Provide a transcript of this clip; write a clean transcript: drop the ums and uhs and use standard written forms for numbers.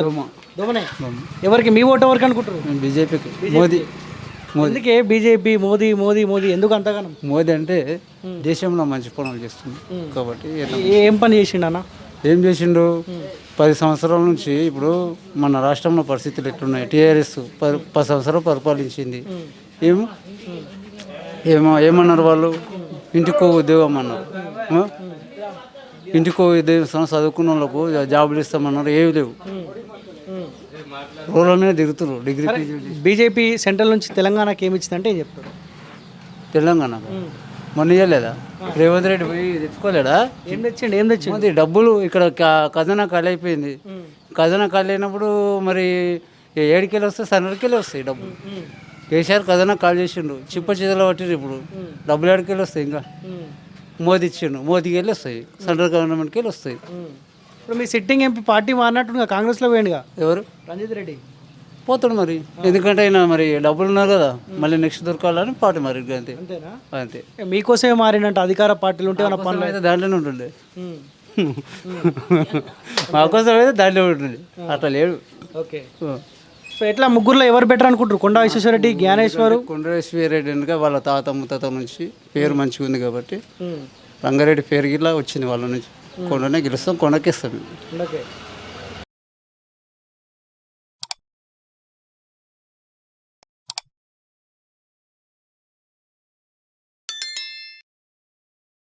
దోమనే ఎవరికి మీ ఓటు ఎవరికి అనుకుంటారు? బీజేపీకి మోదీ ఎందుకే బీజేపీ మోదీ మోదీ మోదీ ఎందుకు అంతగానం? మోదీ అంటే దేశంలో మంచి పనులు చేస్తుంది కాబట్టి ఏం పని చేసిండు అన్న? ఏం చేసిండు 10 సంవత్సరాల నుంచి ఇప్పుడు మన రాష్ట్రంలో పరిస్థితులు ఎట్లున్నాయి? టీఆర్ఎస్ 10 సంవత్సరాలు పరిపాలించింది. ఏమో ఏమో ఏమన్నారు వాళ్ళు? ఇంటికో ఉద్యోగం అన్నారు. ఇంటికో ఉద్యోగం చదువుకున్న వాళ్ళకు జాబులు ఇస్తామన్నారు. ఏవి లేవు. రోడ్ల మీద దిగుతున్నారు. డిగ్రీ బీజేపీ సెంట్రల్ నుంచి తెలంగాణకి ఏమి ఇచ్చిందంటే ఏం చెప్తారు? తెలంగాణ మొన్న ఇవ్వలేదా? రేవంత్ రెడ్డి పోయి తెచ్చుకోలేడా? ఏం తెచ్చిండు? డబ్బులు ఇక్కడ ఖజానా ఖాళీ అయిపోయింది. ఖజానా ఖాళీ అయినప్పుడు మరి ఏడుకెళ్ళి వస్తాయి, సన్నడికెళ్ళి వస్తాయి డబ్బులు. కేసీఆర్ ఖజానా ఖాళీ చేసిండు, చిప్ప చేతిలో పట్టిరు. ఇప్పుడు డబ్బులు ఏడుకెళ్ళి వస్తాయి? ఇంకా మోదీ ఇచ్చిండు, మోదీకి వెళ్ళి వస్తాయి, సెంట్రల్ గవర్నమెంట్కి వెళ్ళి వస్తాయి. ఇప్పుడు మీ సిట్టింగ్ ఎంపీ పార్టీ మారినట్టుగా కాంగ్రెస్లో పోయిండుగా ఎవరు? రంజిత్ రెడ్డి పోతాడు మరి, ఎందుకంటే ఆయన మరి డబ్బులు ఉన్నారు కదా, మళ్ళీ నెక్స్ట్ దొరకాలని పార్టీ మరి అంతే. అంతేనా? అంతే. మీకోసమే మారినంట అధికార పార్టీలు ఉంటే మన పనులు అయితే దాంట్లోనే ఉంటుండే. మాకోసం అయితే దాంట్లో ఉంటుంది, అట్లా లేడు. ఓకే. సో ఎట్లా ముగ్గురులో ఎవరు బెటర్ అనుకుంటారు? కొండా విశ్వేశ్వరరెడ్డి, జ్ఞానేశ్వరు? కొండా విశ్వేశ్వరరెడ్డి అనగా వాళ్ళ తాత ముత్తాత నుంచి పేరు మంచిగా ఉంది కాబట్టి రంగారెడ్డి పేరు గిట్లా వచ్చింది వాళ్ళ నుంచి. కొండనే గెలుస్తాం, కొండకి ఇస్తాం. ఓకే.